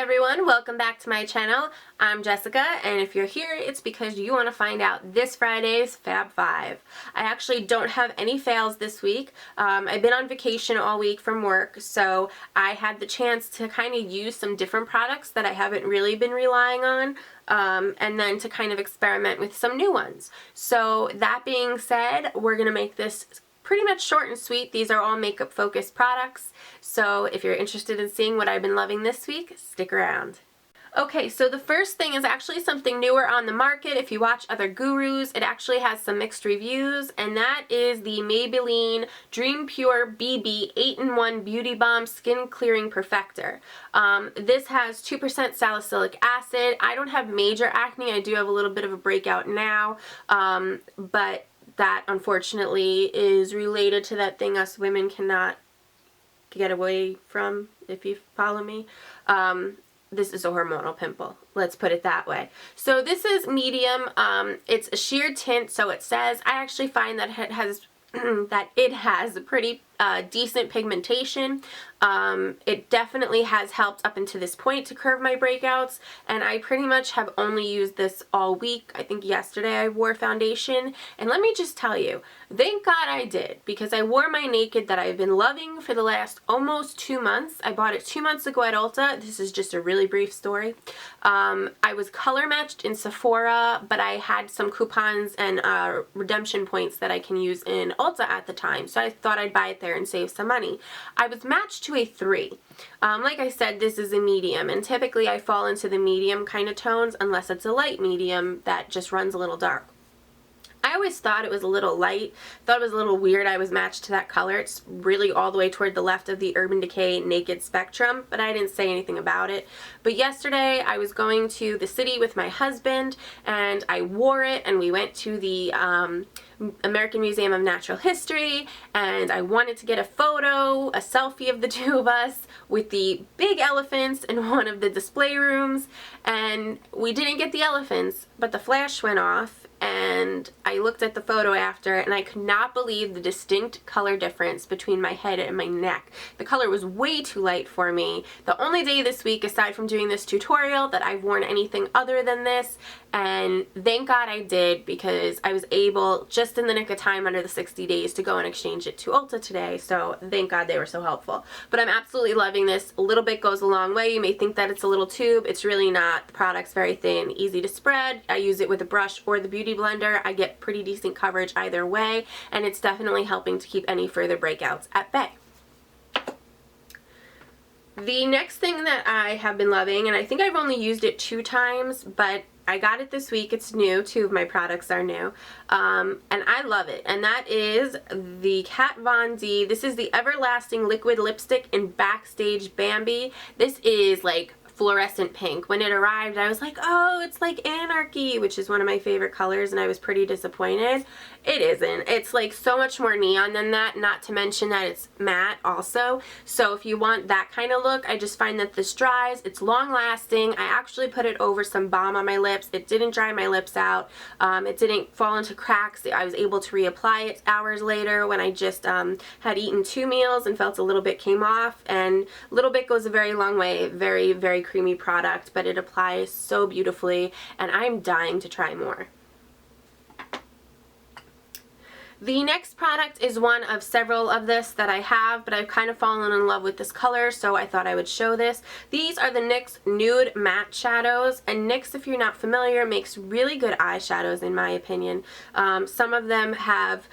everyone, welcome back to my channel. I'm Jessica, and if you're here, it's because you want to find out this Friday's Fab 5. I actually don't have any fails this week. I've been on vacation all week from work, so I had the chance to kind of use some different products that I haven't really been relying on, and then to kind of experiment with some new ones. So that being said, we're going to make this pretty much short and sweet. These are all makeup focused products, so if you're interested in seeing what I've been loving this week, stick around. Okay, so the first thing is actually something newer on the market. If you watch other gurus, it actually has some mixed reviews, and that is the Maybelline Dream Pure BB 8-in-1 Beauty Balm Skin Clearing Perfector. This has 2% salicylic acid. I don't have major acne. I do have a little bit of a breakout now, but that unfortunately is related to that thing us women cannot get away from, if you follow me. This is a hormonal pimple, let's put it that way. So this is medium. It's a sheer tint, so it says. I actually find that it has a pretty decent pigmentation. It definitely has helped up until this point to curb my breakouts, and I pretty much have only used this all week. I think yesterday I wore foundation, and let me just tell you, thank God I did, because I wore my Naked that I've been loving for the last almost 2 months. I bought it 2 months ago at Ulta. This is just a really brief story. I was color matched in Sephora, but I had some coupons and redemption points that I can use in Ulta at the time, so I thought I'd buy it there and save some money. I was matched to a 3. Like I said, this is a medium, and typically I fall into the medium kind of tones unless it's a light medium that just runs a little dark. I always thought it was a little light, thought it was a little weird I was matched to that color. It's really all the way toward the left of the Urban Decay Naked spectrum, but I didn't say anything about it. But yesterday I was going to the city with my husband, and I wore it, and we went to the American Museum of Natural History, and I wanted to get a photo, a selfie of the two of us with the big elephants in one of the display rooms, and we didn't get the elephants, but the flash went off, and I looked at the photo after, and I could not believe the distinct color difference between my head and my neck. The color was way too light for me. The only day this week, aside from doing this tutorial, that I've worn anything other than this, and thank God I did, because I was able, just in the nick of time under the 60 days, to go and exchange it to Ulta today, so thank God they were so helpful. But I'm absolutely loving this. A little bit goes a long way. You may think that it's a little tube. It's really not. The product's very thin, easy to spread. I use it with a brush or the beauty blender. I get pretty decent coverage either way, and it's definitely helping to keep any further breakouts at bay. The next thing that I have been loving, and I think I've only used it 2 times, but I got it this week. It's new. 2 of my products are new. And I love it. And that is the Kat Von D. This is the Everlasting Liquid Lipstick in Backstage Bambi. This is like fluorescent pink. When it arrived, I was like, oh, it's like Anarchy, which is one of my favorite colors, and I was pretty disappointed. It isn't. It's like so much more neon than that, not to mention that it's matte also. So if you want that kind of look, I just find that this dries. It's long lasting. I actually put it over some balm on my lips. It didn't dry my lips out. It didn't fall into cracks. I was able to reapply it hours later when I just had eaten 2 meals and felt a little bit came off, and a little bit goes a very long way. Very, very creamy product, but it applies so beautifully, and I'm dying to try more. The next product is one of several of this that I have, but I've kind of fallen in love with this color, so I thought I would show this. These are the NYX Nude Matte Shadows, and NYX, if you're not familiar, makes really good eyeshadows in my opinion. Some of them have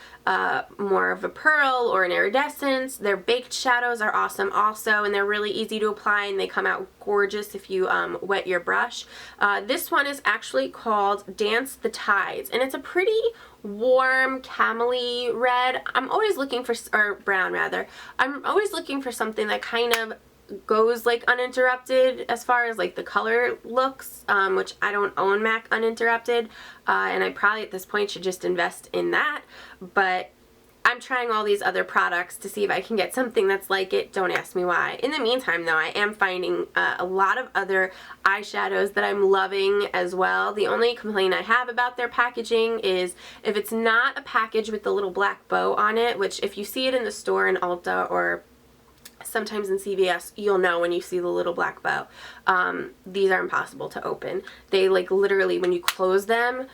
more of a pearl or an iridescence. Their baked shadows are awesome also, and they're really easy to apply, and they come out gorgeous if you wet your brush. This one is actually called Dance the Tides, and it's a pretty warm camely red. I'm always looking for, or brown rather, I'm always looking for something that kind of goes like uninterrupted as far as like the color looks, which I don't own MAC uninterrupted, and I probably at this point should just invest in that, but I'm trying all these other products to see if I can get something that's like it. Don't ask me why. In the meantime though, I am finding a lot of other eyeshadows that I'm loving as well. The only complaint I have about their packaging is if it's not a package with the little black bow on it, which if you see it in the store in Ulta or sometimes in CVS you'll know when you see the little black bow. These are impossible to open. They like literally, when you close them,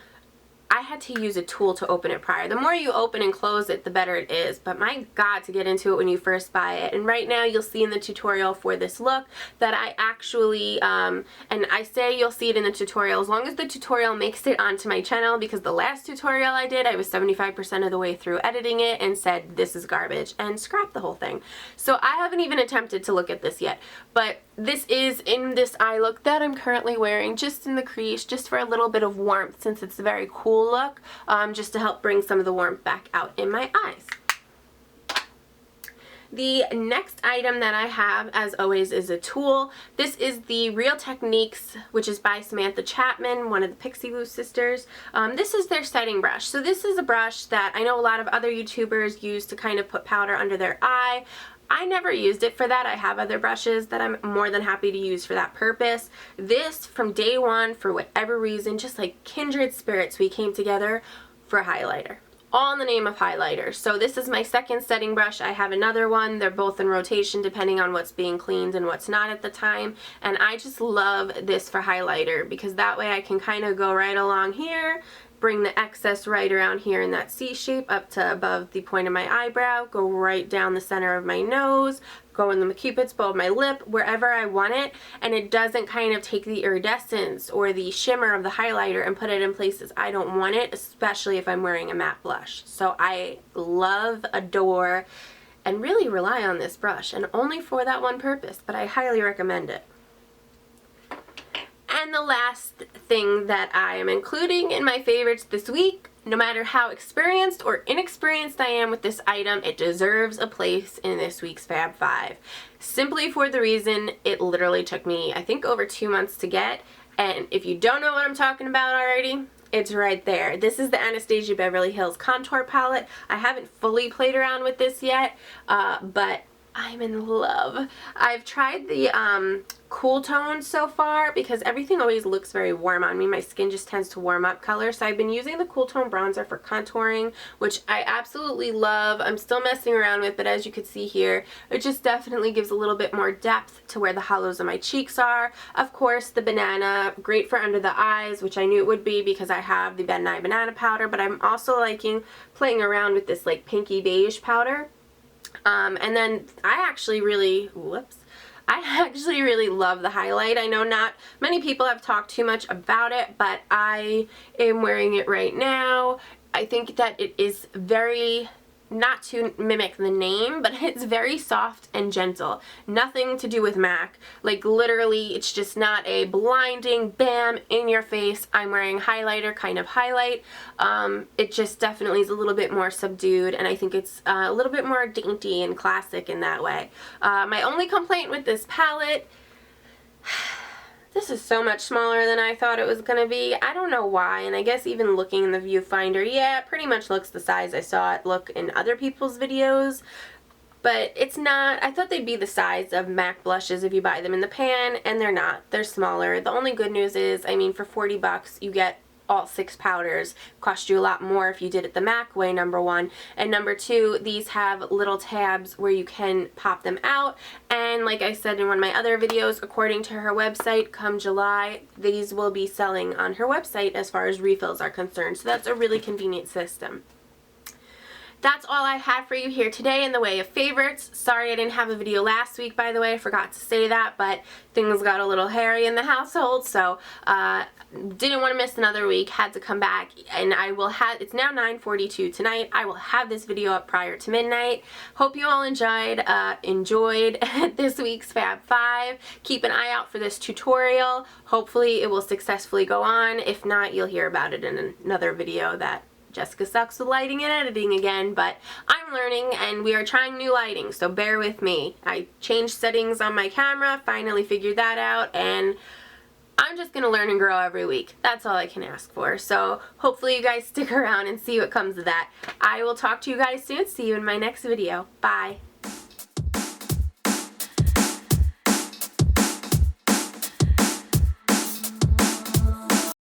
I had to use a tool to open it prior. The more you open and close it, the better it is. But my God, to get into it when you first buy it. And right now you'll see in the tutorial for this look that I actually, and I say you'll see it in the tutorial as long as the tutorial makes it onto my channel, because the last tutorial I did, I was 75% of the way through editing it and said this is garbage and scrapped the whole thing. So I haven't even attempted to look at this yet. But this is in this eye look that I'm currently wearing, just in the crease, just for a little bit of warmth since it's a very cool look, just to help bring some of the warmth back out in my eyes. The next item that I have, as always, is a tool. This is the Real Techniques, which is by Samantha Chapman, one of the Pixie Lou sisters. This is their setting brush. So this is a brush that I know a lot of other YouTubers use to kind of put powder under their eye. I never used it for that. I have other brushes that I'm more than happy to use for that purpose. This, from day one, for whatever reason, just like kindred spirits, we came together for highlighter. All in the name of highlighter. So this is my second setting brush. I have another one. They're both in rotation depending on what's being cleaned and what's not at the time. And I just love this for highlighter because that way I can kind of go right along here, bring the excess right around here in that C shape up to above the point of my eyebrow, go right down the center of my nose, go in the cupid's bow of my lip, wherever I want it, and it doesn't kind of take the iridescence or the shimmer of the highlighter and put it in places I don't want it, especially if I'm wearing a matte blush. So I love, adore, and really rely on this brush, and only for that one purpose, but I highly recommend it. And the last thing that I am including in my favorites this week, no matter how experienced or inexperienced I am with this item, it deserves a place in this week's Fab 5. Simply for the reason it literally took me, I think, over 2 months to get. And if you don't know what I'm talking about already, it's right there. This is the Anastasia Beverly Hills Contour Palette. I haven't fully played around with this yet, but I'm in love. I've tried the cool tones so far because everything always looks very warm on me. My skin just tends to warm up color. So I've been using the cool tone bronzer for contouring, which I absolutely love. I'm still messing around with, but as you can see here, it just definitely gives a little bit more depth to where the hollows of my cheeks are. Of course, the banana, great for under the eyes, which I knew it would be because I have the Ben Nye banana powder, but I'm also liking playing around with this like pinky beige powder. And then I actually really love the highlight. I know not many people have talked too much about it, but I am wearing it right now. I think that it is very, not to mimic the name, but it's very soft and gentle. Nothing to do with MAC. Like literally, it's just not a blinding, bam, in your face, I'm wearing highlighter kind of highlight. It just definitely is a little bit more subdued, and I think it's a little bit more dainty and classic in that way. My only complaint with this palette, this is so much smaller than I thought it was going to be. I don't know why, and I guess even looking in the viewfinder, yeah, it pretty much looks the size I saw it look in other people's videos. But it's not. I thought they'd be the size of MAC blushes if you buy them in the pan, and they're not. They're smaller. The only good news is, I mean, for 40 bucks, you get all 6 powders. Cost you a lot more if you did it the MAC way, number one. And number two, these have little tabs where you can pop them out. And like I said in one of my other videos, according to her website, come July, these will be selling on her website as far as refills are concerned. So that's a really convenient system. That's all I had for you here today in the way of favorites. Sorry I didn't have a video last week, by the way. I forgot to say that, but things got a little hairy in the household, so didn't want to miss another week. Had to come back, and I will have, it's now 9:42 tonight. I will have this video up prior to midnight. Hope you all enjoyed this week's Fab 5. Keep an eye out for this tutorial. Hopefully it will successfully go on. If not, you'll hear about it in another video that Jessica sucks with lighting and editing again, but I'm learning and we are trying new lighting, so bear with me. I changed settings on my camera, finally figured that out, and I'm just going to learn and grow every week. That's all I can ask for. So hopefully you guys stick around and see what comes of that. I will talk to you guys soon. See you in my next video. Bye.